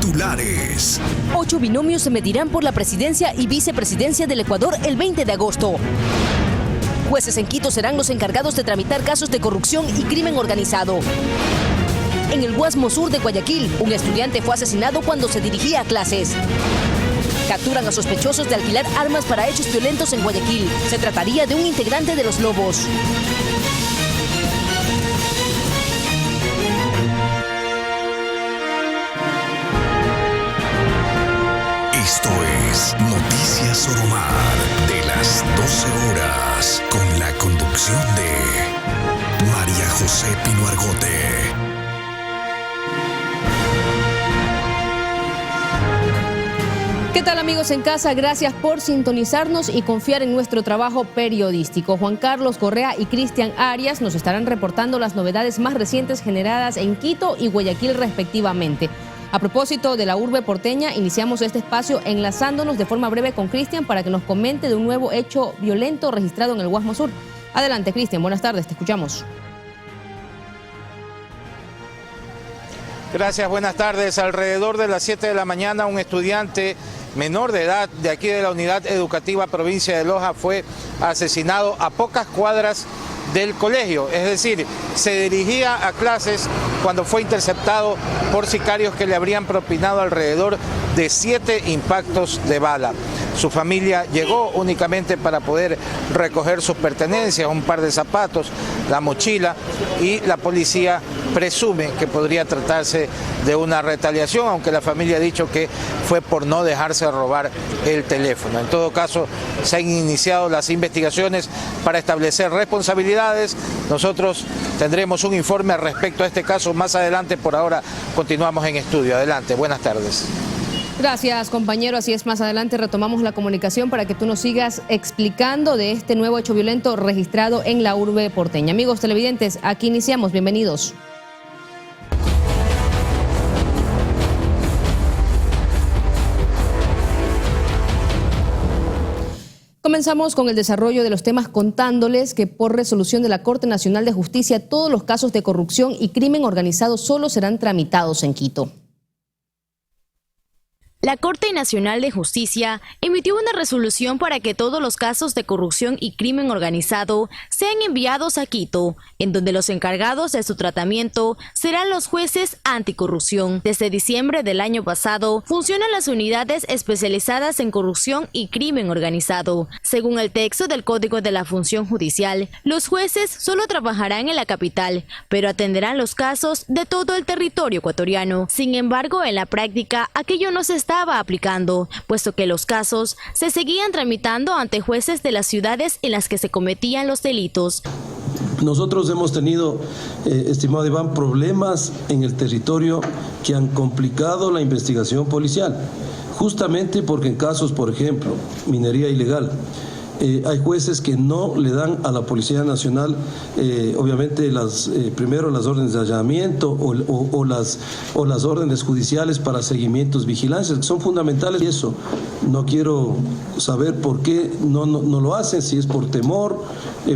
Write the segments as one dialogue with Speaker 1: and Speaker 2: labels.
Speaker 1: Titulares.
Speaker 2: 8 binomios se medirán por la presidencia y vicepresidencia del Ecuador el 20 de agosto. Jueces en Quito serán los encargados de tramitar casos de corrupción y crimen organizado. En el Guasmo Sur de Guayaquil, un estudiante fue asesinado cuando se dirigía a clases. Capturan a sospechosos de alquilar armas para hechos violentos en Guayaquil. Se trataría de un integrante de los Lobos.
Speaker 1: Esto es Noticias Soromar de las 12 horas, con la conducción de María José Pino Argote.
Speaker 2: ¿Qué tal, amigos en casa? Gracias por sintonizarnos y confiar en nuestro trabajo periodístico. Juan Carlos Correa y Cristian Arias nos estarán reportando las novedades más recientes generadas en Quito y Guayaquil respectivamente. A propósito de la urbe porteña, iniciamos este espacio enlazándonos de forma breve con Cristian para que nos comente de un nuevo hecho violento registrado en el Guasmo Sur. Adelante, Cristian, buenas tardes, te escuchamos.
Speaker 3: Gracias, buenas tardes. Alrededor de las 7 de la mañana, un estudiante menor de edad de aquí de la Unidad Educativa Provincia de Loja fue asesinado a pocas cuadras del colegio, es decir, se dirigía a clases cuando fue interceptado por sicarios que le habrían propinado alrededor de 7 impactos de bala. Su familia llegó únicamente para poder recoger sus pertenencias, un par de zapatos, la mochila, y la policía presume que podría tratarse de una retaliación, aunque la familia ha dicho que fue por no dejarse robar el teléfono. En todo caso, se han iniciado las investigaciones para establecer responsabilidades. Nosotros tendremos un informe respecto a este caso más adelante. Por ahora continuamos en estudio. Adelante, buenas tardes.
Speaker 2: Gracias, compañero. Así es, más adelante retomamos la comunicación para que tú nos sigas explicando de este nuevo hecho violento registrado en la urbe porteña. Amigos televidentes, aquí iniciamos. Bienvenidos. Comenzamos con el desarrollo de los temas contándoles que por resolución de la Corte Nacional de Justicia todos los casos de corrupción y crimen organizado solo serán tramitados en Quito.
Speaker 4: La Corte Nacional de Justicia emitió una resolución para que todos los casos de corrupción y crimen organizado sean enviados a Quito, en donde los encargados de su tratamiento serán los jueces anticorrupción. Desde diciembre del año pasado, funcionan las unidades especializadas en corrupción y crimen organizado. Según el texto del Código de la Función Judicial, los jueces solo trabajarán en la capital, pero atenderán los casos de todo el territorio ecuatoriano. Sin embargo, en la práctica, aquello no se estaba aplicando, puesto que los casos se seguían tramitando ante jueces de las ciudades en las que se cometían los delitos.
Speaker 5: Nosotros hemos tenido, estimado Iván, problemas en el territorio que han complicado la investigación policial, justamente porque en casos, por ejemplo, minería ilegal, hay jueces que no le dan a la Policía Nacional, obviamente, primero las órdenes de allanamiento o las órdenes judiciales para seguimientos, vigilancias, que son fundamentales. Y eso, no quiero saber por qué no lo hacen, si es por temor,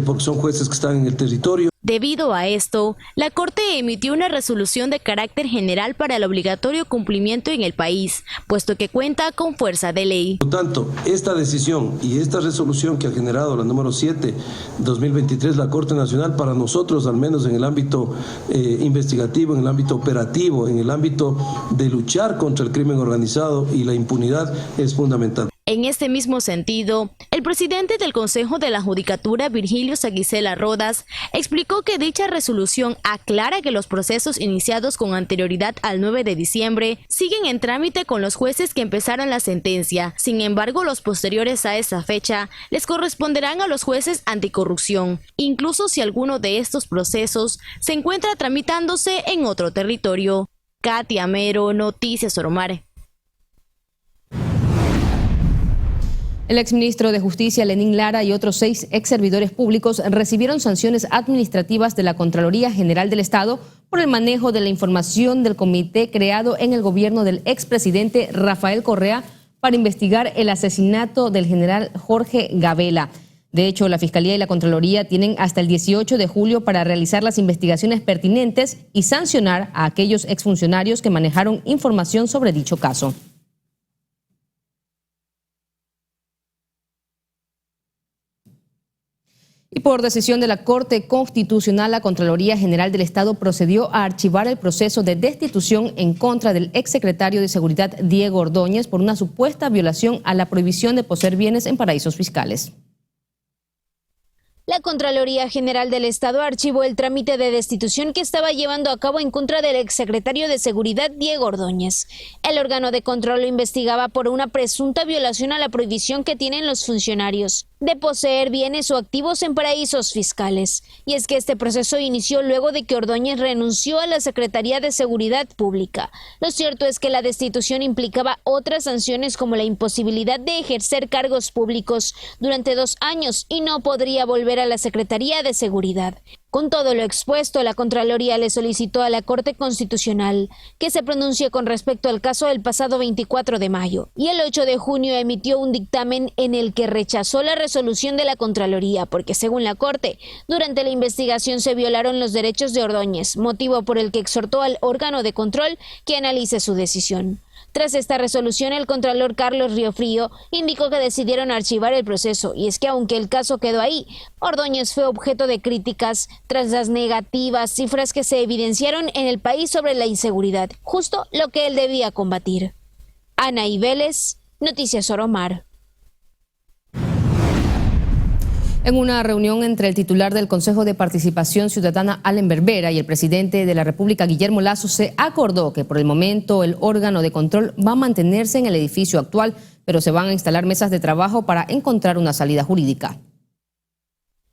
Speaker 5: porque son jueces que están en el territorio.
Speaker 4: Debido a esto, la Corte emitió una resolución de carácter general para el obligatorio cumplimiento en el país, puesto que cuenta con fuerza de ley.
Speaker 5: Por tanto, esta decisión y esta resolución que ha generado la número 7/2023, la Corte Nacional, para nosotros, al menos en el ámbito investigativo, en el ámbito operativo, en el ámbito de luchar contra el crimen organizado y la impunidad, es fundamental.
Speaker 4: En este mismo sentido, el presidente del Consejo de la Judicatura, Virgilio Saguicela Rodas, explicó que dicha resolución aclara que los procesos iniciados con anterioridad al 9 de diciembre siguen en trámite con los jueces que empezaron la sentencia. Sin embargo, los posteriores a esa fecha les corresponderán a los jueces anticorrupción, incluso si alguno de estos procesos se encuentra tramitándose en otro territorio. Katia Mero, Noticias Soromar.
Speaker 2: El exministro de Justicia, Lenín Lara, y otros 6 exservidores públicos recibieron sanciones administrativas de la Contraloría General del Estado por el manejo de la información del comité creado en el gobierno del expresidente Rafael Correa para investigar el asesinato del general Jorge Gabela. De hecho, la Fiscalía y la Contraloría tienen hasta el 18 de julio para realizar las investigaciones pertinentes y sancionar a aquellos exfuncionarios que manejaron información sobre dicho caso. Y por decisión de la Corte Constitucional, la Contraloría General del Estado procedió a archivar el proceso de destitución en contra del exsecretario de Seguridad Diego Ordóñez por una supuesta violación a la prohibición de poseer bienes en paraísos fiscales.
Speaker 6: La Contraloría General del Estado archivó el trámite de destitución que estaba llevando a cabo en contra del exsecretario de Seguridad Diego Ordóñez. El órgano de control lo investigaba por una presunta violación a la prohibición que tienen los funcionarios de poseer bienes o activos en paraísos fiscales. Y es que este proceso inició luego de que Ordóñez renunció a la Secretaría de Seguridad Pública. Lo cierto es que la destitución implicaba otras sanciones como la imposibilidad de ejercer cargos públicos durante 2 años y no podría volver a la Secretaría de Seguridad. Con todo lo expuesto, la Contraloría le solicitó a la Corte Constitucional que se pronuncie con respecto al caso el pasado 24 de mayo y el 8 de junio emitió un dictamen en el que rechazó la resolución de la Contraloría porque, según la Corte, durante la investigación se violaron los derechos de Ordóñez, motivo por el que exhortó al órgano de control que analice su decisión. Tras esta resolución, el contralor Carlos Riofrío indicó que decidieron archivar el proceso, y es que aunque el caso quedó ahí, Ordóñez fue objeto de críticas tras las negativas cifras que se evidenciaron en el país sobre la inseguridad, justo lo que él debía combatir. Anaí Vélez, Noticias Soromar.
Speaker 2: En una reunión entre el titular del Consejo de Participación Ciudadana, Allen Berbera, y el presidente de la República, Guillermo Lasso, se acordó que por el momento el órgano de control va a mantenerse en el edificio actual, pero se van a instalar mesas de trabajo para encontrar una salida jurídica.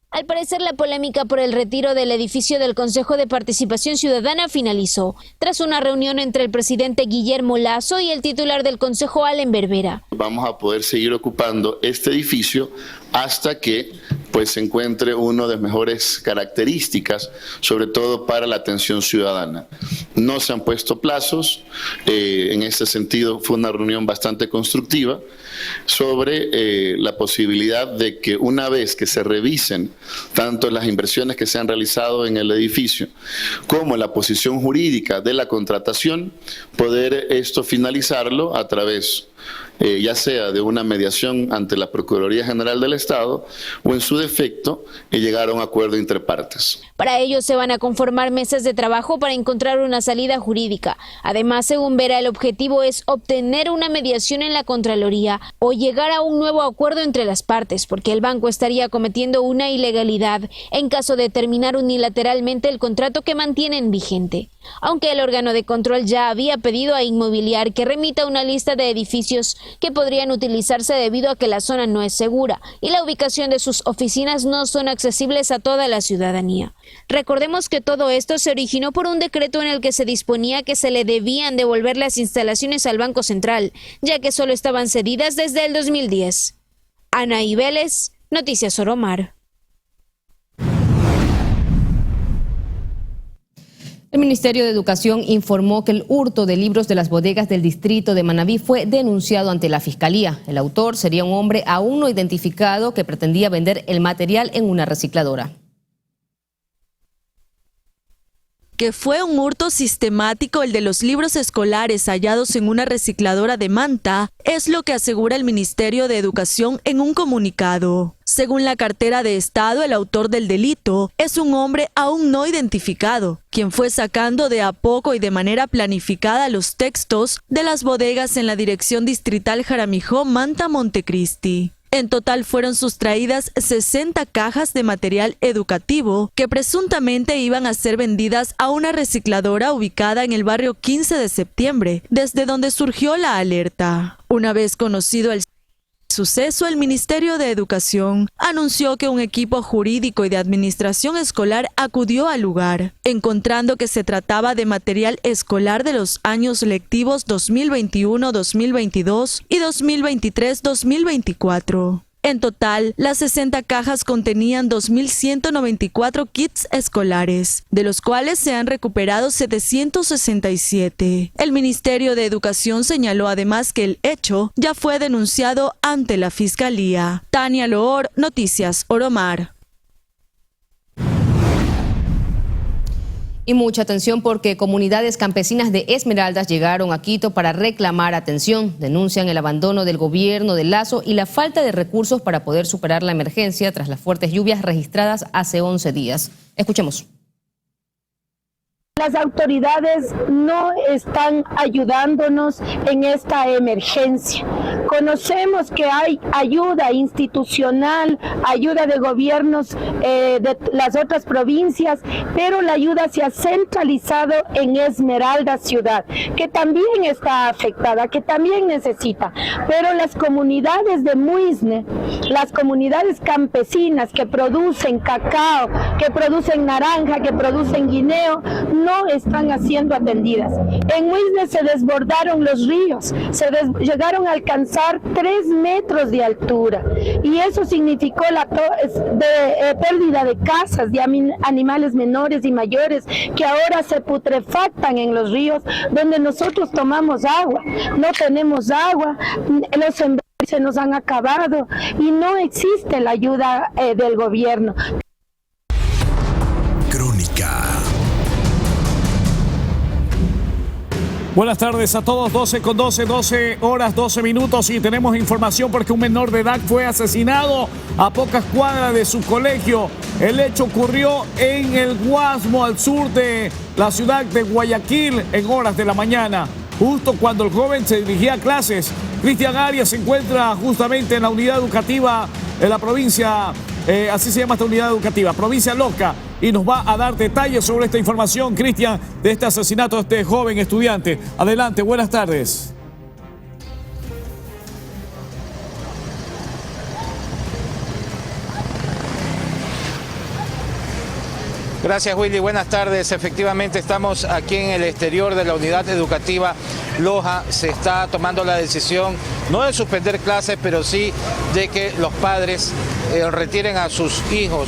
Speaker 6: Al parecer, la polémica por el retiro del edificio del Consejo de Participación Ciudadana finalizó tras una reunión entre el presidente Guillermo Lasso y el titular del Consejo, Allen Berbera.
Speaker 7: Vamos a poder seguir ocupando este edificio hasta que se encuentre una de las mejores características, sobre todo para la atención ciudadana. No se han puesto plazos, en ese sentido fue una reunión bastante constructiva sobre la posibilidad de que una vez que se revisen tanto las inversiones que se han realizado en el edificio como la posición jurídica de la contratación, poder esto finalizarlo a través ya sea de una mediación ante la Procuraduría General del Estado o en su defecto llegar a un acuerdo entre partes.
Speaker 6: Para ello se van a conformar mesas de trabajo para encontrar una salida jurídica. Además, según Vera, el objetivo es obtener una mediación en la Contraloría o llegar a un nuevo acuerdo entre las partes, porque el banco estaría cometiendo una ilegalidad en caso de terminar unilateralmente el contrato que mantienen vigente. Aunque el órgano de control ya había pedido a Inmobiliar que remita una lista de edificios que podrían utilizarse debido a que la zona no es segura y la ubicación de sus oficinas no son accesibles a toda la ciudadanía. Recordemos que todo esto se originó por un decreto en el que se disponía que se le debían devolver las instalaciones al Banco Central, ya que solo estaban cedidas desde el 2010. Anaí Vélez, Noticias Soromar.
Speaker 2: El Ministerio de Educación informó que el hurto de libros de las bodegas del distrito de Manabí fue denunciado ante la Fiscalía. El autor sería un hombre aún no identificado que pretendía vender el material en una recicladora.
Speaker 8: Que fue un hurto sistemático el de los libros escolares hallados en una recicladora de Manta, es lo que asegura el Ministerio de Educación en un comunicado. Según la cartera de Estado, el autor del delito es un hombre aún no identificado, quien fue sacando de a poco y de manera planificada los textos de las bodegas en la Dirección Distrital Jaramijó, Manta, Montecristi. En total fueron sustraídas 60 cajas de material educativo que presuntamente iban a ser vendidas a una recicladora ubicada en el barrio 15 de septiembre, desde donde surgió la alerta. Una vez conocido el suceso, el Ministerio de Educación anunció que un equipo jurídico y de administración escolar acudió al lugar, encontrando que se trataba de material escolar de los años lectivos 2021-2022 y 2023-2024. En total, las 60 cajas contenían 2.194 kits escolares, de los cuales se han recuperado 767. El Ministerio de Educación señaló además que el hecho ya fue denunciado ante la Fiscalía. Tania Loor, Noticias Oromar.
Speaker 2: Y mucha atención porque comunidades campesinas de Esmeraldas llegaron a Quito para reclamar atención. Denuncian el abandono del gobierno de Lasso y la falta de recursos para poder superar la emergencia tras las fuertes lluvias registradas hace 11 días. Escuchemos.
Speaker 9: Las autoridades no están ayudándonos en esta emergencia. Conocemos que hay ayuda institucional, ayuda de gobiernos de las otras provincias, pero la ayuda se ha centralizado en Esmeralda ciudad, que también está afectada, que también necesita. Pero las comunidades de Muisne, las comunidades campesinas que producen cacao, que producen naranja, que producen guineo, no están siendo atendidas. En Muisne se desbordaron los ríos, llegaron a alcanzar 3 metros de altura y eso significó la pérdida de casas, de animales menores y mayores que ahora se putrefactan en los ríos donde nosotros tomamos agua. No tenemos agua, los sembrados se nos han acabado y no existe la ayuda del gobierno.
Speaker 1: Crónica.
Speaker 10: Buenas tardes a todos, 12 horas 12 minutos y tenemos información porque un menor de edad fue asesinado a pocas cuadras de su colegio. El hecho ocurrió en el Guasmo, al sur de la ciudad de Guayaquil, en horas de la mañana, justo cuando el joven se dirigía a clases. Cristian Arias se encuentra justamente en la unidad educativa de la provincia, así se llama esta unidad educativa, Provincia Loca, y nos va a dar detalles sobre esta información, Cristian, de este asesinato de este joven estudiante. Adelante, buenas tardes.
Speaker 3: Gracias, Willy. Buenas tardes. Efectivamente, estamos aquí en el exterior de la unidad educativa Loja. Se está tomando la decisión no de suspender clases, pero sí de que los padres retiren a sus hijos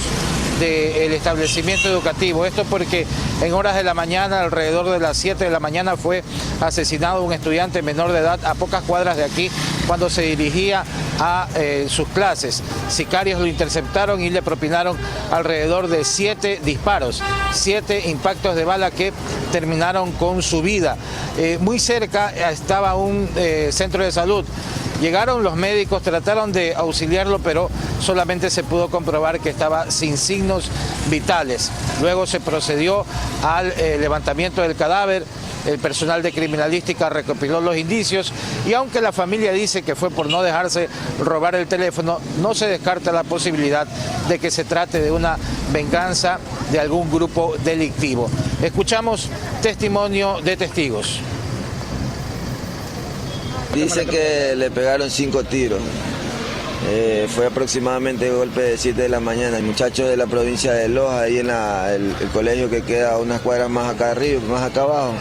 Speaker 3: del establecimiento educativo. Esto porque en horas de la mañana, alrededor de las 7 de la mañana, fue asesinado un estudiante menor de edad a pocas cuadras de aquí cuando se dirigía a sus clases. Sicarios lo interceptaron y le propinaron alrededor de 7 disparos, 7 impactos de bala que terminaron con su vida. Muy cerca estaba un centro de salud. Llegaron los médicos, trataron de auxiliarlo, pero solamente se pudo comprobar que estaba sin signos vitales. Luego se procedió al levantamiento del cadáver. El personal de criminalística recopiló los indicios y aunque la familia dice que fue por no dejarse robar el teléfono, no se descarta la posibilidad de que se trate de una venganza de algún grupo delictivo. Escuchamos testimonio de testigos.
Speaker 11: Dice que le pegaron 5 tiros. Fue aproximadamente golpe de 7 de la mañana. El muchacho de la provincia de Loja, ahí en el colegio que queda unas cuadras más acá arriba, más acá abajo.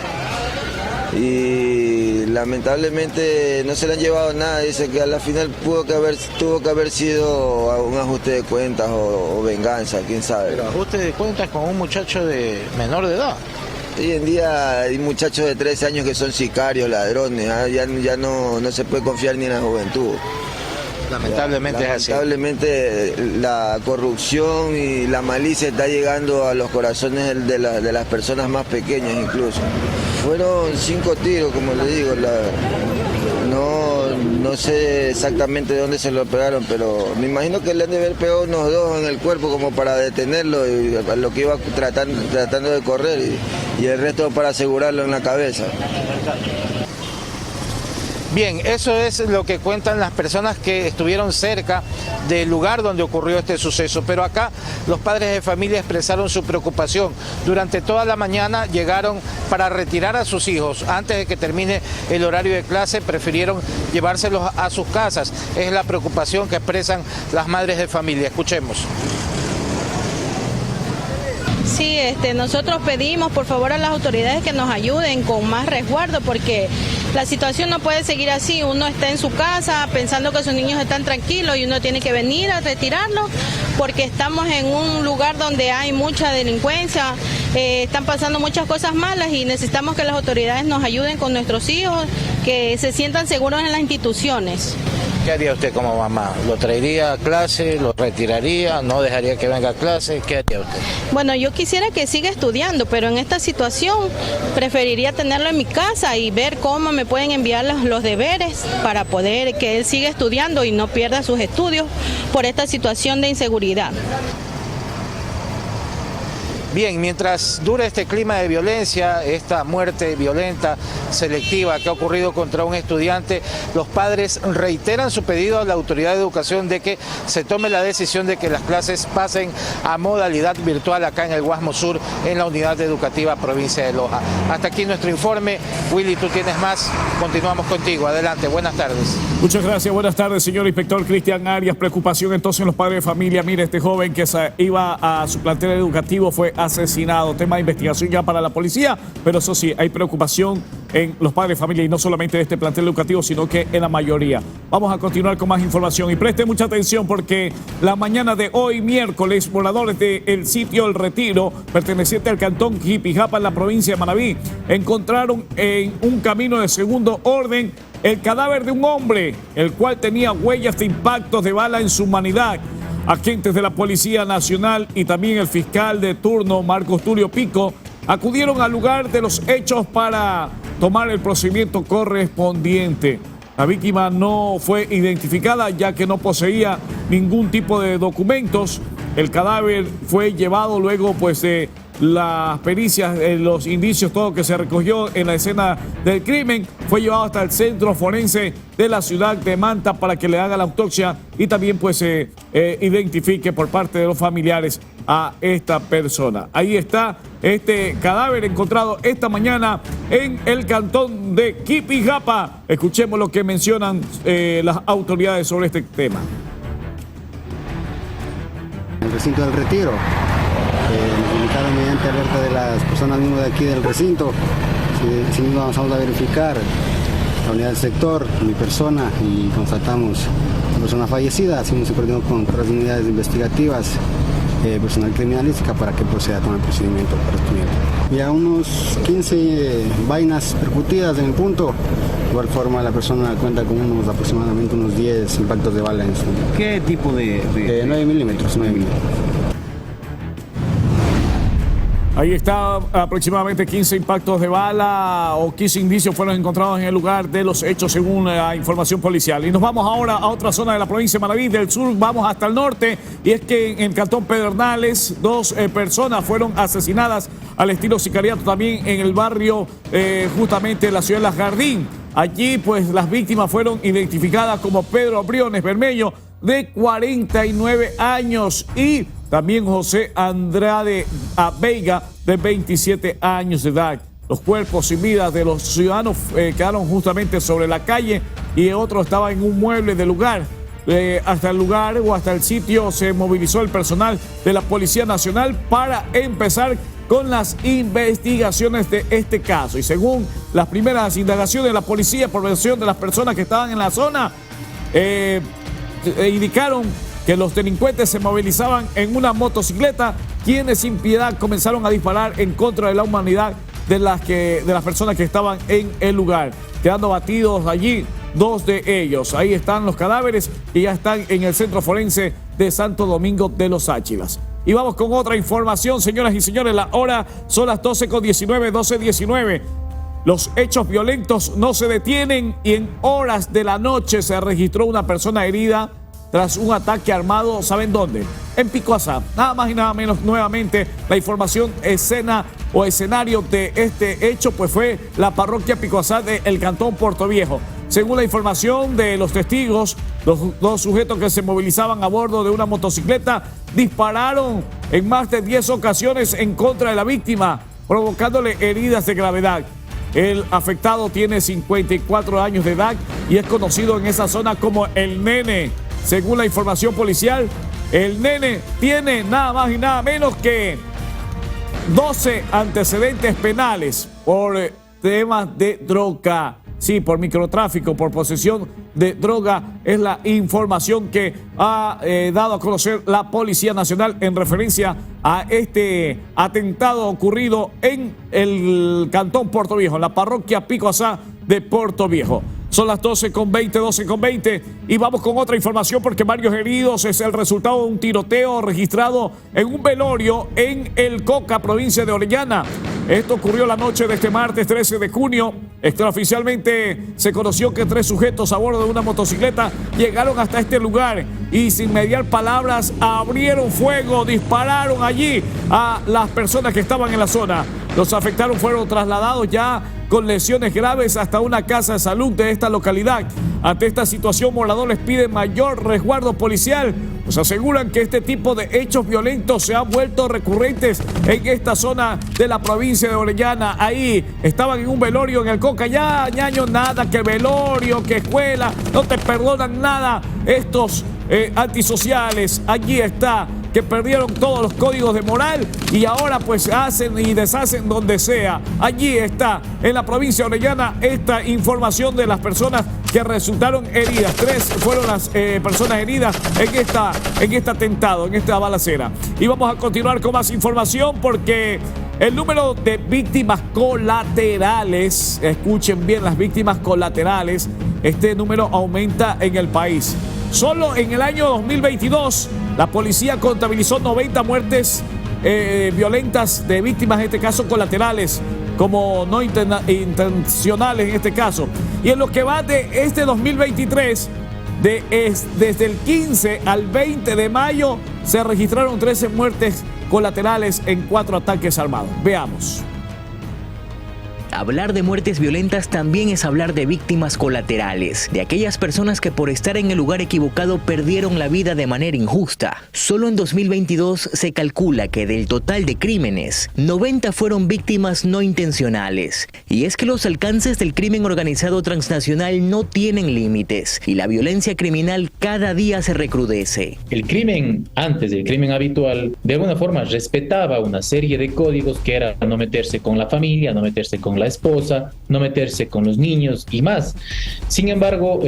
Speaker 11: Y lamentablemente no se le han llevado nada. Dice que a la final tuvo que haber sido un ajuste de cuentas o venganza, quién sabe.
Speaker 3: Pero ajuste de cuentas con un muchacho de menor de edad.
Speaker 11: Hoy en día hay muchachos de 13 años que son sicarios, ladrones, ya no se puede confiar ni en la juventud.
Speaker 3: Lamentablemente es así.
Speaker 11: Lamentablemente la corrupción y la malicia está llegando a los corazones de las personas más pequeñas incluso. Fueron 5 tiros, como le digo, no sé exactamente de dónde se lo pegaron, pero me imagino que le han de haber pegado unos 2 en el cuerpo como para detenerlo y lo que iba tratando de correr y el resto para asegurarlo en la cabeza.
Speaker 3: Bien, eso es lo que cuentan las personas que estuvieron cerca del lugar donde ocurrió este suceso. Pero acá los padres de familia expresaron su preocupación. Durante toda la mañana llegaron para retirar a sus hijos. Antes de que termine el horario de clase, prefirieron llevárselos a sus casas. Es la preocupación que expresan las madres de familia. Escuchemos.
Speaker 12: Sí, nosotros pedimos por favor a las autoridades que nos ayuden con más resguardo porque La situación no puede seguir así, uno está en su casa pensando que sus niños están tranquilos y uno tiene que venir a retirarlos porque estamos en un lugar donde hay mucha delincuencia, están pasando muchas cosas malas y necesitamos que las autoridades nos ayuden con nuestros hijos, que se sientan seguros en las instituciones.
Speaker 3: ¿Qué haría usted como mamá? ¿Lo traería a clase? ¿Lo retiraría? ¿No dejaría que venga a clase? ¿Qué haría usted?
Speaker 12: Bueno, yo quisiera que siga estudiando, pero en esta situación preferiría tenerlo en mi casa y ver cómo me pueden enviar los deberes para poder que él siga estudiando y no pierda sus estudios por esta situación de inseguridad.
Speaker 3: Bien, mientras dura este clima de violencia, esta muerte violenta, selectiva que ha ocurrido contra un estudiante, los padres reiteran su pedido a la Autoridad de Educación de que se tome la decisión de que las clases pasen a modalidad virtual acá en el Guasmo Sur, en la Unidad Educativa Provincia de Loja. Hasta aquí nuestro informe. Willy, tú tienes más. Continuamos contigo. Adelante. Buenas tardes.
Speaker 10: Muchas gracias. Buenas tardes, señor inspector Cristian Arias. Preocupación entonces en los padres de familia. Mire, este joven que iba a su plantel educativo fue asesinado. Tema de investigación ya para la policía, pero eso sí, hay preocupación en los padres de familia y no solamente de este plantel educativo, sino que en la mayoría. Vamos a continuar con más información y preste mucha atención porque la mañana de hoy, miércoles, moradores del sitio El Retiro, perteneciente al cantón Jipijapa en la provincia de Manabí, encontraron en un camino de segundo orden el cadáver de un hombre, el cual tenía huellas de impactos de bala en su humanidad. Agentes de la Policía Nacional y también el fiscal de turno, Marcos Tulio Pico, acudieron al lugar de los hechos para tomar el procedimiento correspondiente. La víctima no fue identificada ya que no poseía ningún tipo de documentos. El cadáver fue llevado luego pues de las pericias, los indicios, todo que se recogió en la escena del crimen, fue llevado hasta el centro forense de la ciudad de Manta para que le haga la autopsia y también pues se identifique por parte de los familiares a esta persona. Ahí está este cadáver encontrado esta mañana en el cantón de Jipijapa. Escuchemos lo que mencionan las autoridades sobre este tema.
Speaker 13: El recinto del Retiro. Nos indicaron mediante alerta de las personas mismas de aquí del recinto. Si vamos a verificar la unidad del sector, mi persona, y constatamos una persona fallecida. Hacemos un coordinado con otras unidades investigativas, personal criminalística, para que proceda con el procedimiento correspondiente. Y a unos 15 vainas percutidas en el punto. De igual forma, la persona cuenta con aproximadamente unos 10 impactos de bala en su...
Speaker 14: ¿Qué tipo de...?
Speaker 13: 9 milímetros.
Speaker 10: Ahí está, aproximadamente 15 impactos de bala o 15 indicios fueron encontrados en el lugar de los hechos según la información policial. Y nos vamos ahora a otra zona de la provincia de Manabí, del sur, vamos hasta el norte, y es que en el cantón Pedernales 2 personas fueron asesinadas al estilo sicariato también en el barrio justamente de la ciudad de Las Jardín. Allí pues las víctimas fueron identificadas como Pedro Briones Bermejo, de 49 años, y también José Andrade Veiga, de 27 años de edad. Los cuerpos sin vida de los ciudadanos quedaron justamente sobre la calle y otro estaba en un mueble del lugar. Hasta el lugar o hasta el sitio se movilizó el personal de la Policía Nacional para empezar con las investigaciones de este caso. Y según las primeras indagaciones de la policía por versión de las personas que estaban en la zona, indicaron que los delincuentes se movilizaban en una motocicleta, quienes sin piedad comenzaron a disparar en contra de la humanidad de las personas que estaban en el lugar, quedando batidos allí 2 de ellos. Ahí están los cadáveres y ya están en el centro forense de Santo Domingo de los Áchilas. Y vamos con otra información, señoras y señores. La hora son las 12:19, 12:19. Los hechos violentos no se detienen y en horas de la noche se registró una persona herida tras un ataque armado, ¿saben dónde? En Pico Asá. Nada más y nada menos, nuevamente, la información escena o escenario de este hecho pues fue la parroquia Pico Asá del cantón Puerto Viejo. Según la información de los testigos, los 2 sujetos que se movilizaban a bordo de una motocicleta dispararon en más de 10 ocasiones en contra de la víctima, provocándole heridas de gravedad. El afectado tiene 54 años de edad y es conocido en esa zona como el Nene. Según la información policial, el Nene tiene nada más y nada menos que 12 antecedentes penales por temas de droga. sí, por microtráfico, por posesión de droga, es la información que ha dado a conocer la Policía Nacional en referencia a este atentado ocurrido en el Cantón Puerto Viejo, en la parroquia Pico Asá de Puerto Viejo. Son las 12:20, y vamos con otra información porque varios heridos es el resultado de un tiroteo registrado en un velorio en El Coca, provincia de Orellana. Esto ocurrió la noche de este martes 13 de junio. Extraoficialmente se conoció que 3 sujetos a bordo de una motocicleta llegaron hasta este lugar y sin mediar palabras abrieron fuego, dispararon allí a las personas que estaban en la zona. Los afectados fueron trasladados ya con lesiones graves hasta una casa de salud de esta localidad. Ante esta situación, moradores piden mayor resguardo policial, pues aseguran que este tipo de hechos violentos se han vuelto recurrentes en esta zona de la provincia de Orellana. Ahí estaban en un velorio en El Coca, ya ñaño, nada que velorio, que escuela, no te perdonan nada estos antisociales. Allí está, que perdieron todos los códigos de moral y ahora pues hacen y deshacen donde sea. Allí está, en la provincia de Orellana, esta información de las personas que resultaron heridas. 3 fueron las personas heridas en este atentado, en esta balacera. Y vamos a continuar con más información porque el número de víctimas colaterales, escuchen bien, las víctimas colaterales, este número aumenta en el país. Solo en el año 2022, la policía contabilizó 90 muertes violentas de víctimas, en este caso colaterales, como no intencionales en este caso. Y en lo que va de este 2023, desde el 15 al 20 de mayo, se registraron 13 muertes colaterales en 4 ataques armados. Veamos.
Speaker 14: Hablar de muertes violentas también es hablar de víctimas colaterales, de aquellas personas que por estar en el lugar equivocado perdieron la vida de manera injusta. Solo en 2022 se calcula que del total de crímenes, 90 fueron víctimas no intencionales. Y es que los alcances del crimen organizado transnacional no tienen límites y la violencia criminal cada día se recrudece.
Speaker 15: El crimen, antes del crimen habitual, de alguna forma respetaba una serie de códigos que era no meterse con la familia, no meterse con la esposa, no meterse con los niños y más. Sin embargo,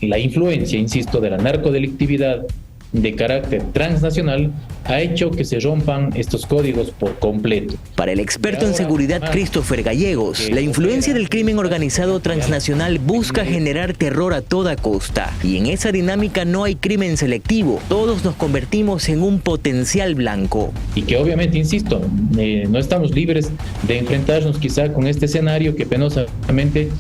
Speaker 15: la influencia, insisto, de la narcodelictividad de carácter transnacional ha hecho que se rompan estos códigos por completo.
Speaker 14: Para el experto en seguridad Christopher Gallegos, la influencia del crimen organizado transnacional busca generar terror a toda costa. Y en esa dinámica no hay crimen selectivo. Todos nos convertimos en un potencial blanco.
Speaker 15: Y que obviamente, insisto, no estamos libres de enfrentarnos quizá con este escenario que penosamente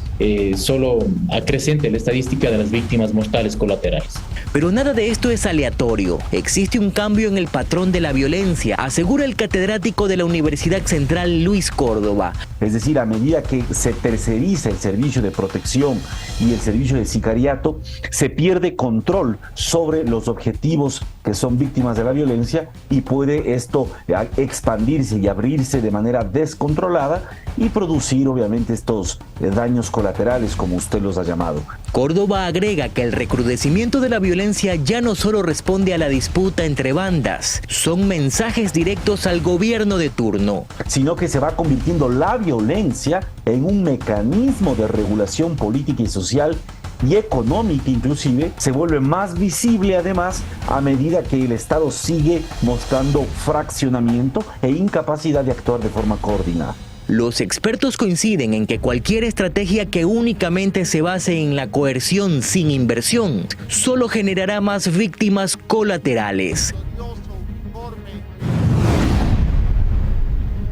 Speaker 15: solo acrecente la estadística de las víctimas mortales colaterales.
Speaker 14: Pero nada de esto es aleatorio. Existe un cambio en el patrón de la violencia, asegura el catedrático de la Universidad Central Luis Córdoba.
Speaker 16: Es decir, a medida que se terceriza el servicio de protección y el servicio de sicariato, se pierde control sobre los objetivos que son víctimas de la violencia y puede esto expandirse y abrirse de manera descontrolada y producir obviamente estos daños colaterales como usted los ha llamado.
Speaker 14: Córdoba agrega que el recrudecimiento de la violencia ya no solo responde a la disputa entre bandas, son mensajes directos al gobierno de turno,
Speaker 16: sino que se va convirtiendo la violencia en un mecanismo de regulación política y social y económica, inclusive se vuelve más visible además a medida que el Estado sigue mostrando fraccionamiento e incapacidad de actuar de forma coordinada.
Speaker 14: Los expertos coinciden en que cualquier estrategia que únicamente se base en la coerción sin inversión solo generará más víctimas colaterales.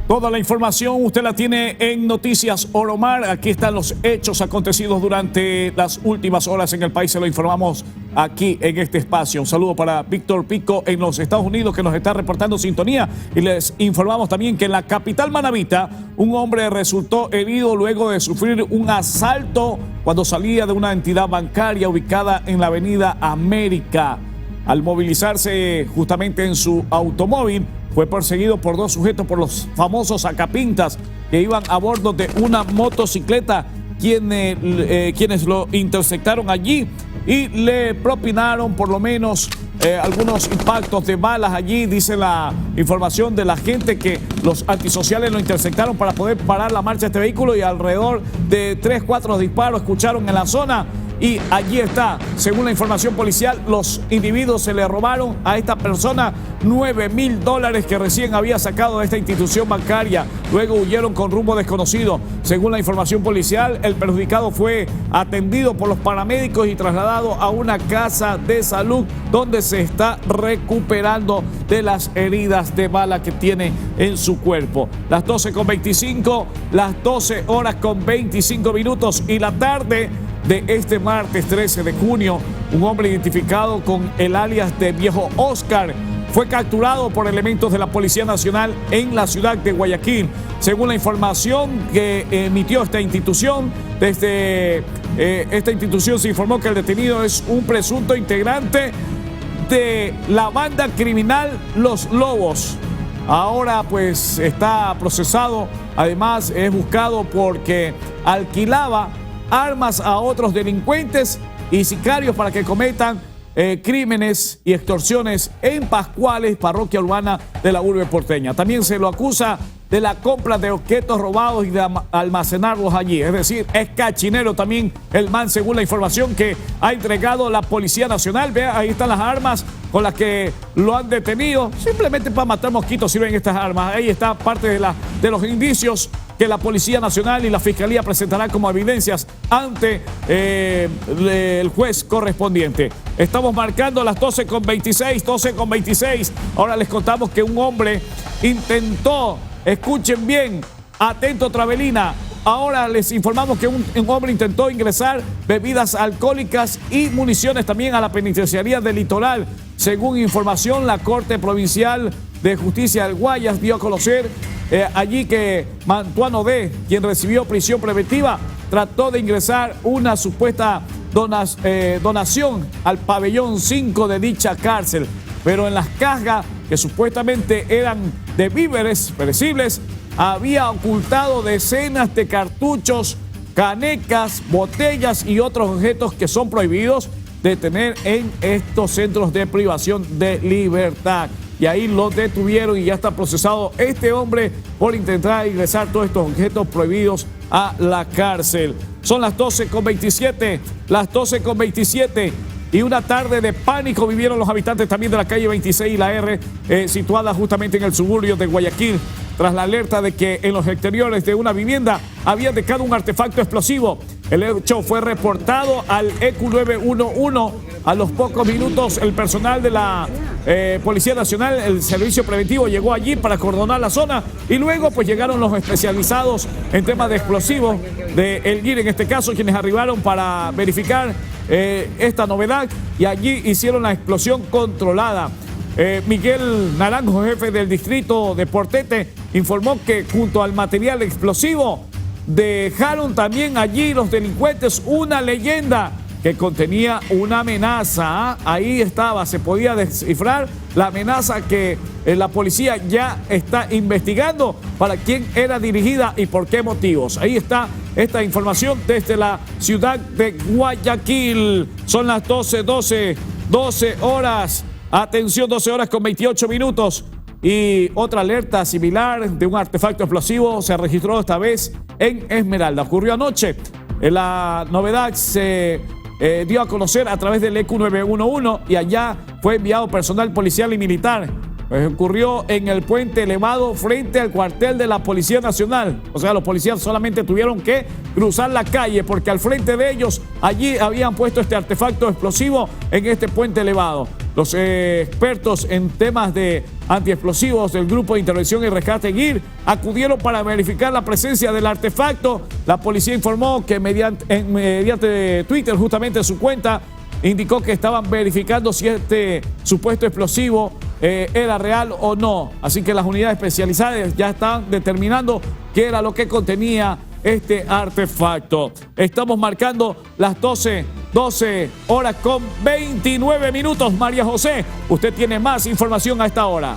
Speaker 10: Toda la información usted la tiene en Noticias Oromar. Aquí están los hechos acontecidos durante las últimas horas en el país. Se lo informamos aquí en este espacio. Un saludo para Víctor Pico en los Estados Unidos que nos está reportando sintonía. Y les informamos también que en la capital manabita un hombre resultó herido luego de sufrir un asalto cuando salía de una entidad bancaria ubicada en la avenida América. Al movilizarse justamente en su automóvil, fue perseguido por 2 sujetos, por los famosos sacapintas que iban a bordo de una motocicleta, quienes lo interceptaron allí y le propinaron por lo menos algunos impactos de balas allí. Dice la información de la gente que los antisociales lo interceptaron para poder parar la marcha de este vehículo y alrededor de 3-4 disparos escucharon en la zona. Y allí está, según la información policial, los individuos se le robaron a esta persona $9,000 que recién había sacado de esta institución bancaria. Luego huyeron con rumbo desconocido. Según la información policial, el perjudicado fue atendido por los paramédicos y trasladado a una casa de salud donde se está recuperando de las heridas de bala que tiene en su cuerpo. Las 12:25, las 12 horas con 25 minutos y la tarde de este martes 13 de junio, un hombre identificado con el alias de Viejo Oscar fue capturado por elementos de la Policía Nacional en la ciudad de Guayaquil. Según la información que emitió esta institución, desde esta institución se informó que el detenido es un presunto integrante de la banda criminal Los Lobos. Ahora pues está procesado, además es buscado porque alquilaba armas a otros delincuentes y sicarios para que cometan crímenes y extorsiones en Pascuales, parroquia urbana de la urbe porteña. También se lo acusa de la compra de objetos robados y de almacenarlos allí. Es decir, es cachinero también el man, según la información que ha entregado la Policía Nacional. Vea, ahí están las armas con las que lo han detenido. Simplemente para matar mosquitos sirven estas armas. Ahí está parte de los indicios que la Policía Nacional y la Fiscalía presentarán como evidencias ante el juez correspondiente. Estamos marcando las 12:26. Ahora les contamos que un hombre intentó, escuchen bien, atento Travelina, ahora les informamos que un hombre intentó ingresar bebidas alcohólicas y municiones también a la penitenciaría del Litoral. Según información, la Corte Provincial de Justicia del Guayas dio a conocer allí que Mantuano D., quien recibió prisión preventiva, trató de ingresar una supuesta donación al pabellón 5 de dicha cárcel, pero en las cajas que supuestamente eran de víveres perecibles, había ocultado decenas de cartuchos, canecas, botellas y otros objetos que son prohibidos de tener en estos centros de privación de libertad. Y ahí lo detuvieron y ya está procesado este hombre por intentar ingresar todos estos objetos prohibidos a la cárcel. Son las 12:27, y una tarde de pánico vivieron los habitantes también de la calle 26 y la R, situada justamente en el suburbio de Guayaquil, tras la alerta de que en los exteriores de una vivienda había dejado un artefacto explosivo. El hecho fue reportado al EQ 911. A los pocos minutos, el personal de la Policía Nacional, el Servicio Preventivo, llegó allí para acordonar la zona y luego pues llegaron los especializados en temas de explosivos de El GIR, en este caso, quienes arribaron para verificar esta novedad y allí hicieron la explosión controlada. Miguel Naranjo, jefe del distrito de Portete, informó que junto al material explosivo dejaron también allí los delincuentes una leyenda que contenía una amenaza. Ahí estaba, se podía descifrar la amenaza que la policía ya está investigando para quién era dirigida y por qué motivos. Ahí está esta información desde la ciudad de Guayaquil. Son las 12 horas. Atención, 12 horas con 28 minutos. Y otra alerta similar de un artefacto explosivo se registró esta vez en Esmeralda. Ocurrió anoche. La novedad se dio a conocer a través del EQ 911 y allá fue enviado personal policial y militar. Ocurrió en el puente elevado frente al cuartel de la Policía Nacional. O sea, los policías solamente tuvieron que cruzar la calle porque al frente de ellos allí habían puesto este artefacto explosivo en este puente elevado. Los expertos en temas de antiexplosivos del Grupo de Intervención y Rescate GIR acudieron para verificar la presencia del artefacto. La policía informó que mediante Twitter, justamente en su cuenta, indicó que estaban verificando si este supuesto explosivo era real o no. Así que las unidades especializadas ya están determinando qué era lo que contenía este artefacto. Estamos marcando las 12 horas con 29 minutos. María José, usted tiene más información a esta hora.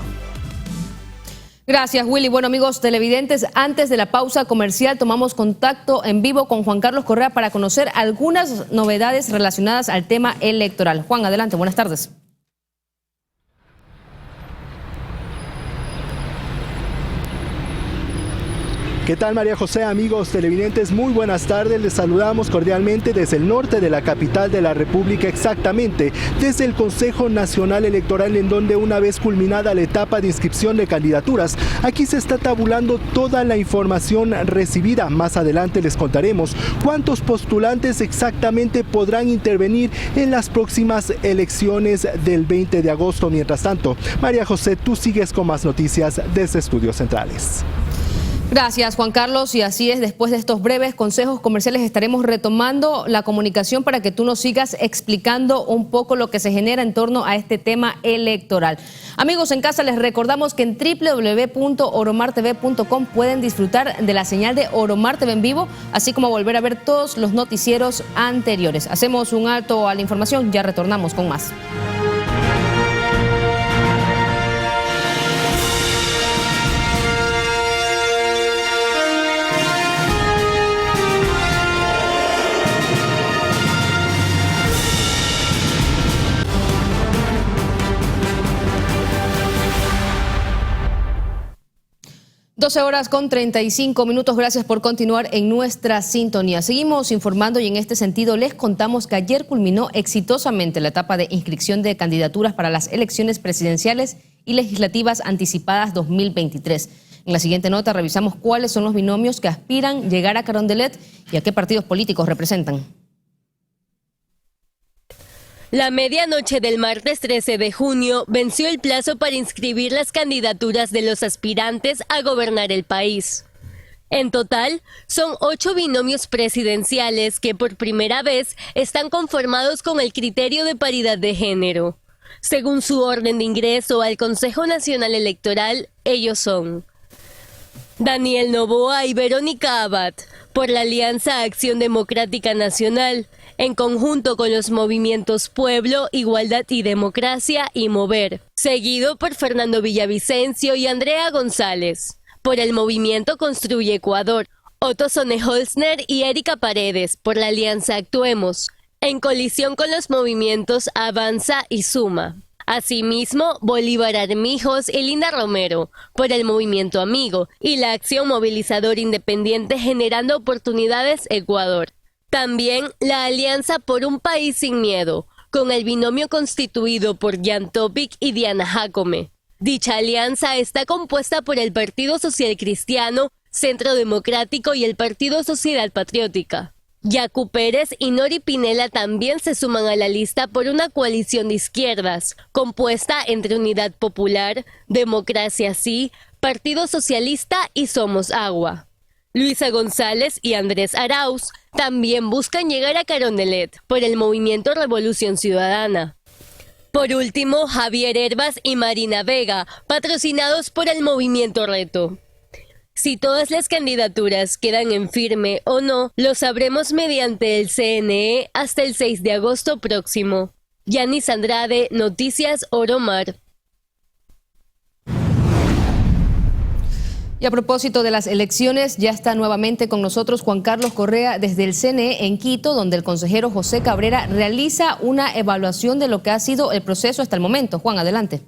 Speaker 2: Gracias, Willy. Bueno, amigos televidentes, antes de la pausa comercial tomamos contacto en vivo con Juan Carlos Correa para conocer algunas novedades relacionadas al tema electoral. Juan, adelante, buenas tardes.
Speaker 17: ¿Qué tal, María José? Amigos televidentes, muy buenas tardes. Les saludamos cordialmente desde el norte de la capital de la República, exactamente desde el Consejo Nacional Electoral, en donde una vez culminada la etapa de inscripción de candidaturas, aquí se está tabulando toda la información recibida. Más adelante les contaremos cuántos postulantes exactamente podrán intervenir en las próximas elecciones del 20 de agosto. Mientras tanto, María José, tú sigues con más noticias desde Estudios Centrales.
Speaker 2: Gracias, Juan Carlos, y así es, después de estos breves consejos comerciales estaremos retomando la comunicación para que tú nos sigas explicando un poco lo que se genera en torno a este tema electoral. Amigos en casa, les recordamos que en www.oromartv.com pueden disfrutar de la señal de Oromar TV en vivo, así como volver a ver todos los noticieros anteriores. Hacemos un alto a la información, ya retornamos con más. Horas con 35 minutos. Gracias por continuar en nuestra sintonía. Seguimos informando y en este sentido les contamos que ayer culminó exitosamente la etapa de inscripción de candidaturas para las elecciones presidenciales y legislativas anticipadas 2023. En la siguiente nota revisamos cuáles son los binomios que aspiran llegar a Carondelet y a qué partidos políticos representan.
Speaker 18: La medianoche del martes 13 de junio venció el plazo para inscribir las candidaturas de los aspirantes a gobernar el país. En total, son 8 binomios presidenciales que por primera vez están conformados con el criterio de paridad de género. Según su orden de ingreso al Consejo Nacional Electoral, ellos son Daniel Noboa y Verónica Abad, por la Alianza Acción Democrática Nacional, en conjunto con los movimientos Pueblo, Igualdad y Democracia y Mover, seguido por Fernando Villavicencio y Andrea González, por el movimiento Construye Ecuador, Otto Sonne-Holzner y Erika Paredes, por la Alianza Actuemos, en colisión con los movimientos Avanza y Suma. Asimismo, Bolívar Armijos y Linda Romero, por el movimiento Amigo y la Acción Movilizador Independiente Generando Oportunidades Ecuador. También la Alianza por un País Sin Miedo, con el binomio constituido por Jan Topic y Diana Jacome. Dicha alianza está compuesta por el Partido Social Cristiano, Centro Democrático y el Partido Sociedad Patriótica. Yacu Pérez y Nori Pinela también se suman a la lista por una coalición de izquierdas, compuesta entre Unidad Popular, Democracia Sí, Partido Socialista y Somos Agua. Luisa González y Andrés Arauz también buscan llegar a Carondelet por el movimiento Revolución Ciudadana. Por último, Javier Herbas y Marina Vega, patrocinados por el movimiento Reto. Si todas las candidaturas quedan en firme o no, lo sabremos mediante el CNE hasta el 6 de agosto próximo. Yanis Andrade, Noticias Oromar.
Speaker 2: Y a propósito de las elecciones, ya está nuevamente con nosotros Juan Carlos Correa desde el CNE en Quito, donde el consejero José Cabrera realiza una evaluación de lo que ha sido el proceso hasta el momento. Juan, adelante.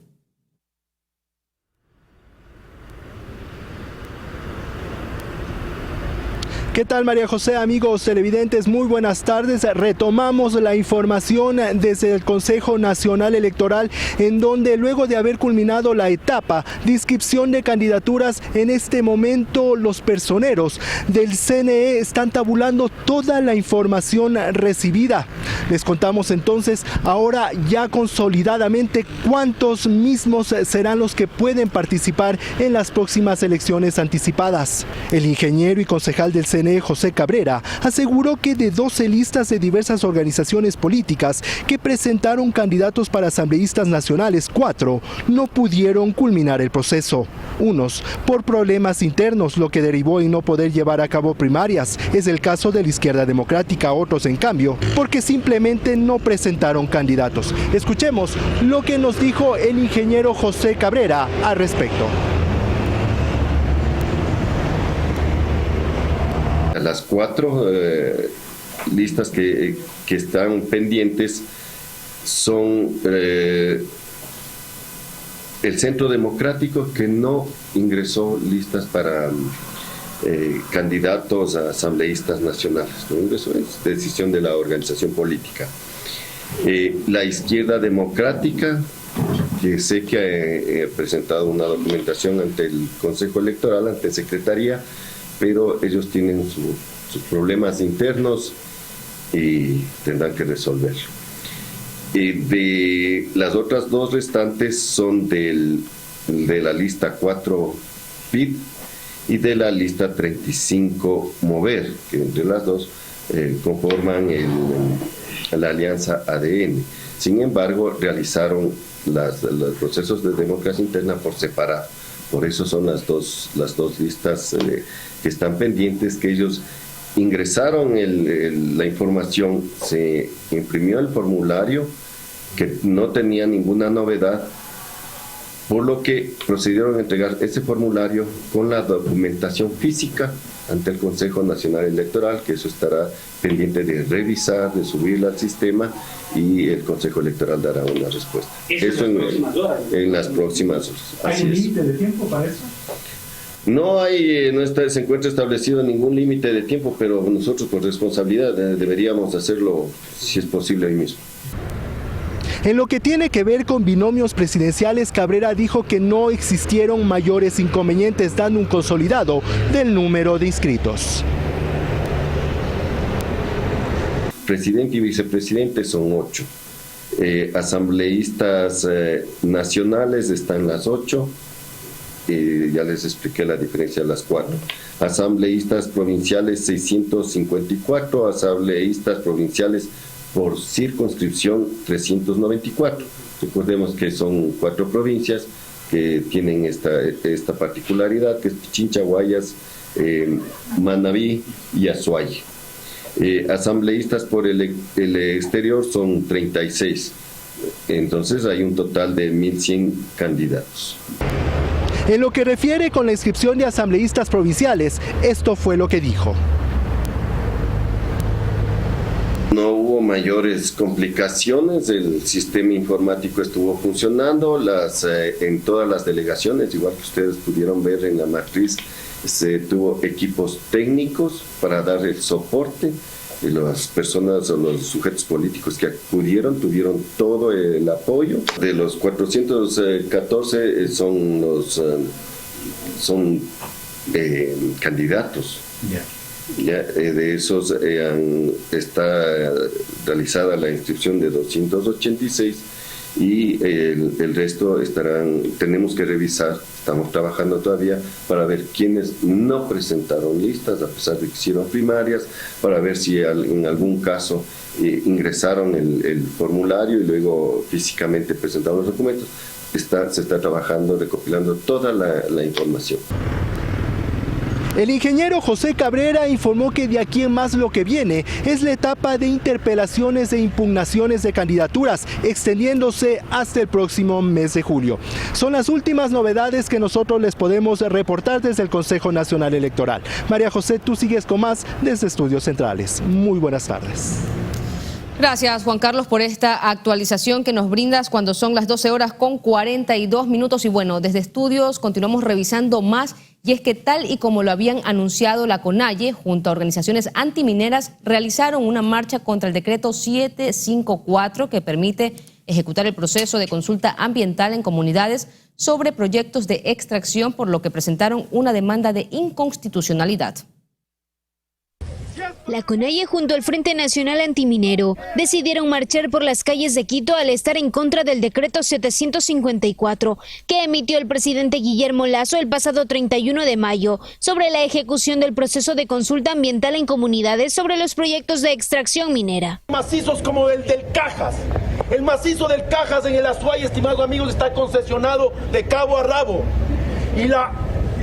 Speaker 17: ¿Qué tal, María José? Amigos televidentes, muy buenas tardes. Retomamos la información desde el Consejo Nacional Electoral, en donde luego de haber culminado la etapa de inscripción de candidaturas, en este momento los personeros del CNE están tabulando toda la información recibida. Les contamos entonces ahora ya consolidadamente cuántos mismos serán los que pueden participar en las próximas elecciones anticipadas. El ingeniero y concejal del CNE, José Cabrera, aseguró que de 12 listas de diversas organizaciones políticas que presentaron candidatos para asambleístas nacionales, 4 no pudieron culminar el proceso. Unos por problemas internos, lo que derivó en no poder llevar a cabo primarias. Es el caso de la Izquierda Democrática, otros en cambio, porque simplemente no presentaron candidatos. Escuchemos lo que nos dijo el ingeniero José Cabrera al respecto.
Speaker 19: Las 4 listas que están pendientes son el Centro Democrático, que no ingresó listas para candidatos a asambleístas nacionales, ¿no? Eso es decisión de la organización política. La izquierda democrática, que sé que ha presentado una documentación ante el Consejo Electoral, ante Secretaría, pero ellos tienen sus problemas internos y tendrán que resolverlo. De las otras dos restantes son de la lista 4 PID y de la lista 35 Mover, que entre las dos conforman la alianza ADN. Sin embargo, realizaron los procesos de democracia interna por separado. Por eso son las dos listas que están pendientes, que ellos ingresaron la información, se imprimió el formulario, que no tenía ninguna novedad, por lo que procedieron a entregar ese formulario con la documentación física ante el Consejo Nacional Electoral, que eso estará pendiente de revisar, de subirla al sistema, y el Consejo Electoral dará una respuesta. Eso en las próximas horas.
Speaker 10: ¿Hay un límite de tiempo para eso?
Speaker 19: No se encuentra establecido ningún límite de tiempo, pero nosotros por responsabilidad deberíamos hacerlo, si es posible, hoy mismo.
Speaker 17: En lo que tiene que ver con binomios presidenciales, Cabrera dijo que no existieron mayores inconvenientes, dando un consolidado del número de inscritos.
Speaker 19: Presidente y vicepresidente son 8. Asambleístas nacionales están las 8. Ya les expliqué la diferencia de las 4. Asambleístas provinciales 654, asambleístas provinciales por circunscripción 394. Recordemos que son 4 provincias que tienen esta particularidad, que es Pichincha, Guayas, Manabí y Azuay. Asambleístas por el exterior son 36. Entonces hay un total de 1.100 candidatos.
Speaker 17: En lo que refiere con la inscripción de asambleístas provinciales, esto fue lo que dijo.
Speaker 19: No hubo mayores complicaciones, el sistema informático estuvo funcionando, en todas las delegaciones, igual que ustedes pudieron ver en la matriz, se tuvo equipos técnicos para dar el soporte, y las personas o los sujetos políticos que acudieron tuvieron todo el apoyo. De los 414 son candidatos. Ya, de esos está realizada la inscripción de 286 y el resto tenemos que revisar, estamos trabajando todavía para ver quiénes no presentaron listas a pesar de que hicieron primarias, para ver si en algún caso ingresaron el formulario y luego físicamente presentaron los documentos. Se está trabajando, recopilando toda la información.
Speaker 17: El ingeniero José Cabrera informó que de aquí en más lo que viene es la etapa de interpelaciones e impugnaciones de candidaturas, extendiéndose hasta el próximo mes de julio. Son las últimas novedades que nosotros les podemos reportar desde el Consejo Nacional Electoral. María José, tú sigues con más desde Estudios Centrales. Muy buenas tardes.
Speaker 2: Gracias, Juan Carlos, por esta actualización que nos brindas cuando son las 12:42. Y bueno, desde Estudios continuamos revisando más, y es que tal y como lo habían anunciado la CONAIE, junto a organizaciones antimineras, realizaron una marcha contra el decreto 754 que permite ejecutar el proceso de consulta ambiental en comunidades sobre proyectos de extracción, por lo que presentaron una demanda de inconstitucionalidad.
Speaker 6: La CONAIE junto al Frente Nacional Antiminero decidieron marchar por las calles de Quito al estar en contra del decreto 754 que emitió el presidente Guillermo Lasso el pasado 31 de mayo sobre la ejecución del proceso de consulta ambiental en comunidades sobre los proyectos de extracción minera.
Speaker 20: Macizos como el del Cajas. El macizo del Cajas en el Azuay, estimados amigos, está concesionado de cabo a rabo. Y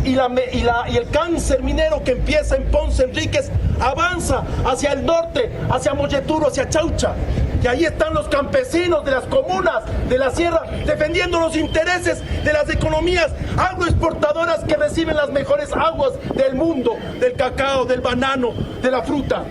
Speaker 20: el cáncer minero que empieza en Ponce Enríquez avanza hacia el norte, hacia Molleturo, hacia Chaucha. Y ahí están los campesinos de las comunas de la sierra defendiendo los intereses de las economías agroexportadoras que reciben las mejores aguas del mundo, del cacao, del banano, de la fruta.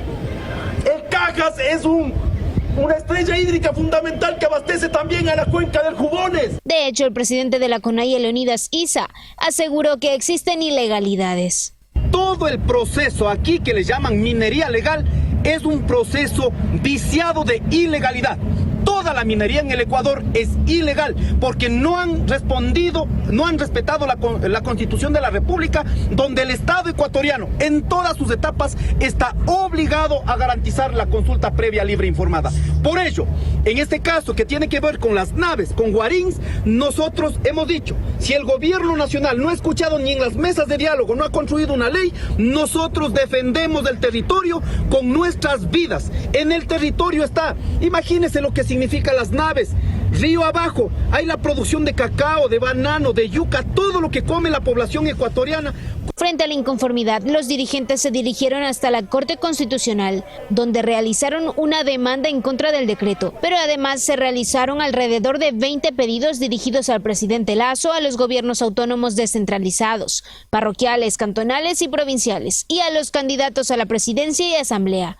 Speaker 20: El Cajas es una estrella hídrica fundamental que abastece también a la cuenca del Jugones.
Speaker 6: De hecho, el presidente de la CONAIE, Leonidas Issa, aseguró que existen ilegalidades.
Speaker 21: todo el proceso aquí que le llaman minería legal es un proceso viciado de ilegalidad. Toda la minería en el Ecuador es ilegal porque no han respondido, no han respetado la Constitución de la República, donde el Estado ecuatoriano en todas sus etapas está obligado a garantizar la consulta previa, libre e informada. Por ello, en este caso que tiene que ver con las naves, con Guarins, nosotros hemos dicho, si el gobierno nacional no ha escuchado ni en las mesas de diálogo, no ha construido una ley, nosotros defendemos el territorio con nuestras vidas. En el territorio está, imagínense lo que significa las naves. Río abajo hay la producción de cacao, de banano, de yuca, todo lo que come la población ecuatoriana.
Speaker 6: Frente a la inconformidad, los dirigentes se dirigieron hasta la Corte Constitucional, donde realizaron una demanda en contra del decreto, pero además se realizaron alrededor de 20 pedidos dirigidos al presidente Lasso, a los gobiernos autónomos descentralizados, parroquiales, cantonales y provinciales, y a los candidatos a la presidencia y asamblea.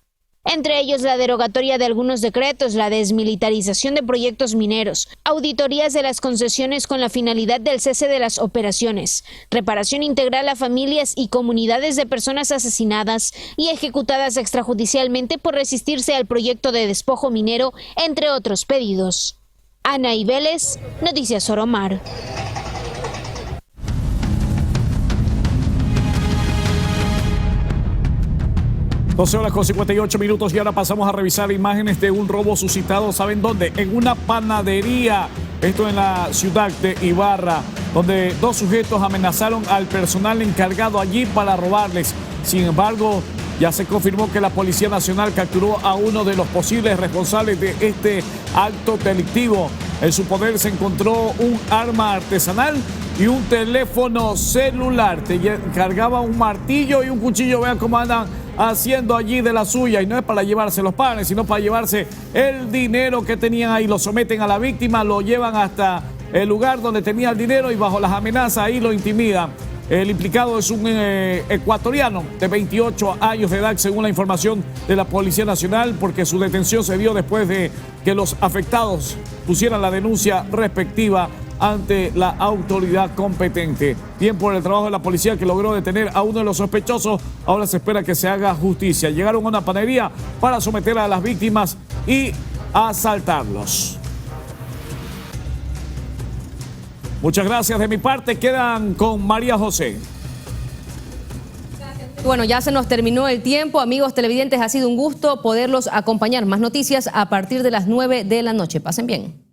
Speaker 6: Entre ellos la derogatoria de algunos decretos, la desmilitarización de proyectos mineros, auditorías de las concesiones con la finalidad del cese de las operaciones, reparación integral a familias y comunidades de personas asesinadas y ejecutadas extrajudicialmente por resistirse al proyecto de despojo minero, entre otros pedidos. Ana Vélez, Noticias Soromar.
Speaker 10: 12 horas con 58 minutos y ahora pasamos a revisar imágenes de un robo suscitado, ¿saben dónde? En una panadería, esto en la ciudad de Ibarra, donde dos sujetos amenazaron al personal encargado allí para robarles. Sin embargo, ya se confirmó que la Policía Nacional capturó a uno de los posibles responsables de este acto delictivo. En su poder se encontró un arma artesanal y un teléfono celular. Cargaba un martillo y un cuchillo. Vean cómo andan haciendo allí de la suya. Y no es para llevarse los panes, sino para llevarse el dinero que tenían ahí. Lo someten a la víctima, lo llevan hasta el lugar donde tenía el dinero y bajo las amenazas ahí lo intimidan. El implicado es un ecuatoriano de 28 años de edad, según la información de la Policía Nacional, porque su detención se dio después de que los afectados pusieran la denuncia respectiva ante la autoridad competente. Bien por el trabajo de la policía que logró detener a uno de los sospechosos. Ahora se espera que se haga justicia. Llegaron a una panadería para someter a las víctimas y asaltarlos. Muchas gracias de mi parte. Quedan con María José.
Speaker 2: Bueno, ya se nos terminó el tiempo. Amigos televidentes, ha sido un gusto poderlos acompañar. Más noticias a partir de las 9 de la noche. Pasen bien.